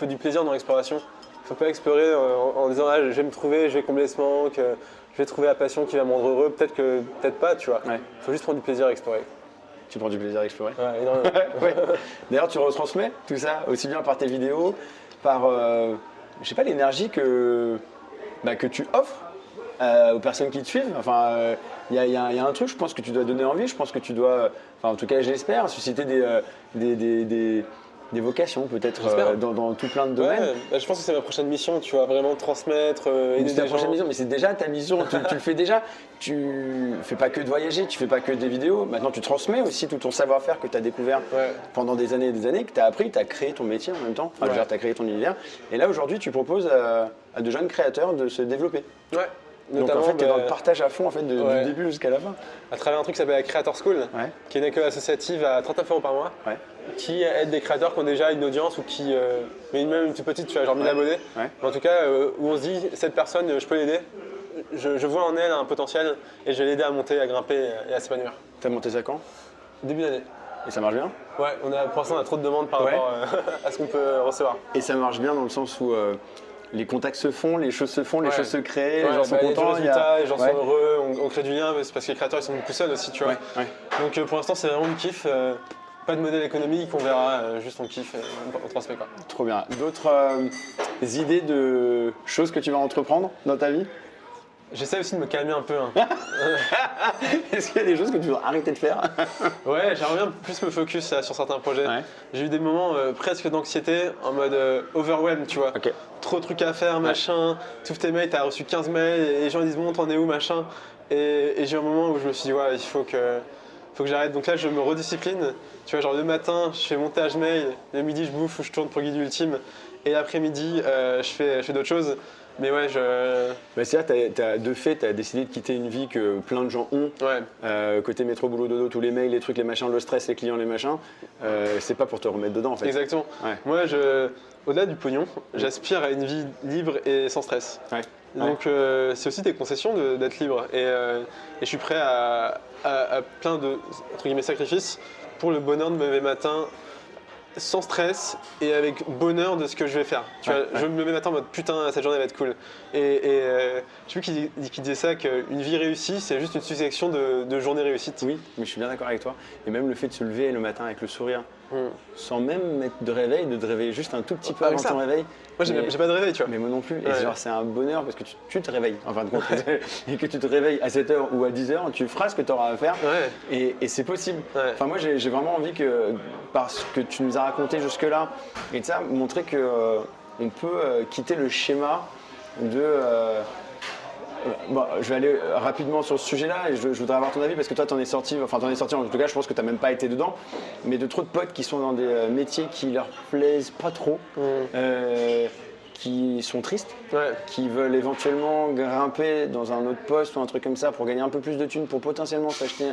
du plaisir dans l'exploration. Il ne faut pas explorer en disant ah, je vais me trouver, je vais combler ce manque, je vais trouver la passion qui va me rendre heureux. Peut-être pas, tu vois. Il faut juste prendre du plaisir à explorer. Tu prends du plaisir à explorer? Ouais, énormément. D'ailleurs, tu retransmets tout ça, aussi bien par tes vidéos, par je sais pas, l'énergie que tu offres aux personnes qui te suivent. Enfin, il y a un truc, je pense que tu dois donner envie, je pense que tu dois, enfin en tout cas j'espère, susciter des des vocations peut-être J'espère. dans tout plein de domaines. Ouais, bah, je pense que c'est ma prochaine mission, tu vois, vraiment transmettre, aider C'est ta des prochaine gens. mission, mais c'est déjà ta mission, tu le fais déjà. Tu fais pas que de voyager, tu fais pas que des vidéos. Maintenant, tu transmets aussi tout ton savoir-faire que tu as découvert Ouais. pendant des années et des années, que tu as appris, tu as créé ton métier en même temps. Enfin, Ouais. tu as créé ton univers. Et là, aujourd'hui, tu proposes à de jeunes créateurs de se développer. Ouais. Donc, Notamment, en fait, tu es dans bah, le partage à fond en fait, Ouais. du début jusqu'à la fin. à travers un truc qui s'appelle la Creator School, Ouais. qui est une école associative à 39 € par mois, Ouais. qui aide des créateurs qui ont déjà une audience ou qui, mais même une toute petite, tu vois, genre 1000 Ouais. abonnés. Ouais. Mais en tout cas, où on se dit, cette personne, je peux l'aider. Je vois en elle un potentiel et je vais l'aider à monter, à grimper et à s'épanouir. Tu as monté ça quand? Début d'année. Et ça marche bien? Ouais, pour l'instant, on a trop de demandes par Ouais. rapport à ce qu'on peut recevoir. Et ça marche bien dans le sens où les contacts se font, les choses se font, les Ouais. choses se créent, Ouais, les gens sont bah, il y a du contents. résultat, les gens Ouais. sont heureux, on crée du lien, c'est parce que les créateurs ils sont beaucoup seuls aussi, tu vois. Ouais, ouais. Donc pour l'instant, c'est vraiment du kiff. Pas de modèle économique, on verra, juste on kiffe et on transmet quoi. Trop bien. D'autres idées de choses que tu vas entreprendre dans ta vie? J'essaie aussi de me calmer un peu. Hein. Est-ce qu'il y a des choses que tu veux arrêter de faire? Ouais, j'aimerais bien plus me focus là, sur certains projets. Ouais. J'ai eu des moments presque d'anxiété, en mode overwhelm, tu vois. Ok. Trop de trucs à faire, machin. Tu ouvres tes mails, t'as reçu 15 mails et les gens ils disent bon, t'en es où, machin. Et j'ai eu un moment où je me suis dit ouais, il faut que j'arrête. Donc là, je me rediscipline. Tu vois, genre le matin, je fais montage mail, le midi, je bouffe ou je tourne pour Guide Ultime. Et l'après-midi, je fais d'autres choses. Mais ouais, Bah, c'est-à-dire, de fait, tu as décidé de quitter une vie que plein de gens ont. Ouais, Côté métro, boulot, dodo, tous les mails, les trucs, les machins, le stress, les clients, les machins. C'est pas pour te remettre dedans en fait. exactement. Ouais. Moi, au-delà du pognon, j'aspire à une vie libre et sans stress. Ouais. Donc c'est aussi des concessions d'être libre. Et je suis prêt à plein de entre guillemets, sacrifices pour le bonheur de me lever matin sans stress et avec bonheur de ce que je vais faire. Tu vois, je me lève matin en mode putain, cette journée va être cool. Et je sais plus qui disait ça, qu'une vie réussie, c'est juste une succession de journées réussites. Oui, mais je suis bien d'accord avec toi. Et même le fait de se lever le matin avec le sourire, Mm. sans même mettre de réveil, de te réveiller juste un tout petit peu Avec avant ça. ton réveil. Moi, j'ai pas de réveil, tu vois. Mais moi non plus. Et Ouais. genre, c'est un bonheur parce que tu te réveilles, en fin de compte. Et que tu te réveilles à 7h ou à 10h, tu feras ce que tu auras à faire. Ouais. Et c'est possible. Ouais. Enfin, moi, j'ai vraiment envie que, par ce que tu nous as raconté jusque-là, et de ça, montrer que on peut quitter le schéma de. Bon, je vais aller rapidement sur ce sujet-là et je voudrais avoir ton avis parce que toi, t'en es sorti en tout cas, je pense que t'as même pas été dedans, mais de trop de potes qui sont dans des métiers qui leur plaisent pas trop, qui sont tristes, Ouais. qui veulent éventuellement grimper dans un autre poste ou un truc comme ça pour gagner un peu plus de thunes, pour potentiellement s'acheter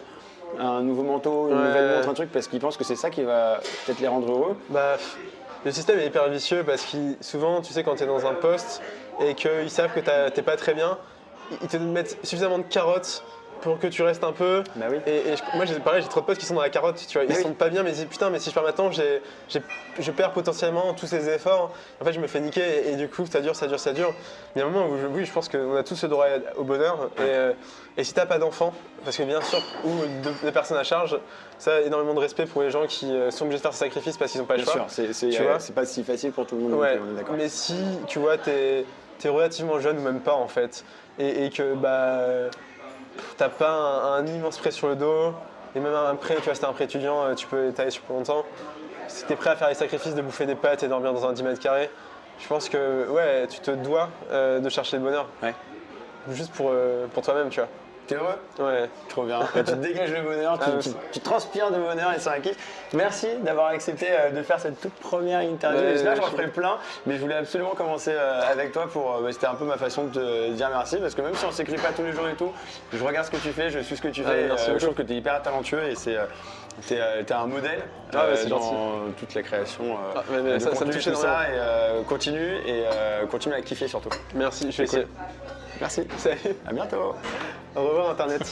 un nouveau manteau, une Ouais. nouvelle montre, un truc, parce qu'ils pensent que c'est ça qui va peut-être les rendre heureux. Bah, le système est hyper vicieux parce que souvent, tu sais, quand tu es dans un poste et qu'ils savent que t'es pas très bien, ils te mettent suffisamment de carottes pour que tu restes un peu. Bah oui. Moi, pareil, j'ai trop de potes qui sont dans la carotte, tu vois, ils Oui. sont pas bien, mais ils disent putain, mais si je perds maintenant, je perds potentiellement tous ces efforts. En fait, je me fais niquer et du coup, ça dure. Mais il y a un moment où oui, je pense qu'on a tous le droit au bonheur. Et si t'as pas d'enfants, parce que bien sûr, ou de personnes à charge, ça a énormément de respect pour les gens qui sont obligés de faire ces sacrifices parce qu'ils n'ont pas le Bien choix. sûr, Tu vois c'est pas si facile pour tout le monde, Ouais, on est d'accord. mais si tu vois, t'es relativement jeune ou même pas en fait, et que bah t'as pas un immense prêt sur le dos, et même un prêt, tu vois, si t'es un prêt étudiant, tu peux étaler sur plus longtemps. Si t'es prêt à faire les sacrifices de bouffer des pâtes et dormir dans un 10 mètres carrés, je pense que ouais, tu te dois de chercher le bonheur. Ouais. Juste pour toi-même, tu vois. T'es heureux? Ouais. Trop bien. Tu te dégages le bonheur, tu transpires de bonheur et c'est un kiff. Merci d'avoir accepté de faire cette toute première interview. Ouais, J'espère que j'en je- ferai plein, mais je voulais absolument commencer avec toi pour. C'était un peu ma façon de te dire merci parce que même si on s'écrit pas tous les jours et tout, je regarde ce que tu fais, je suis ce que tu fais. merci Je beaucoup. trouve que tu es hyper talentueux et t'es un modèle Ah ouais, c'est dans gentil. toute la création. Mais de ça me contenu, touche tout énormément. ça et continue à kiffer surtout. Merci, je vais C'est cool. essayer. Merci. Salut. À bientôt. Au revoir Internet.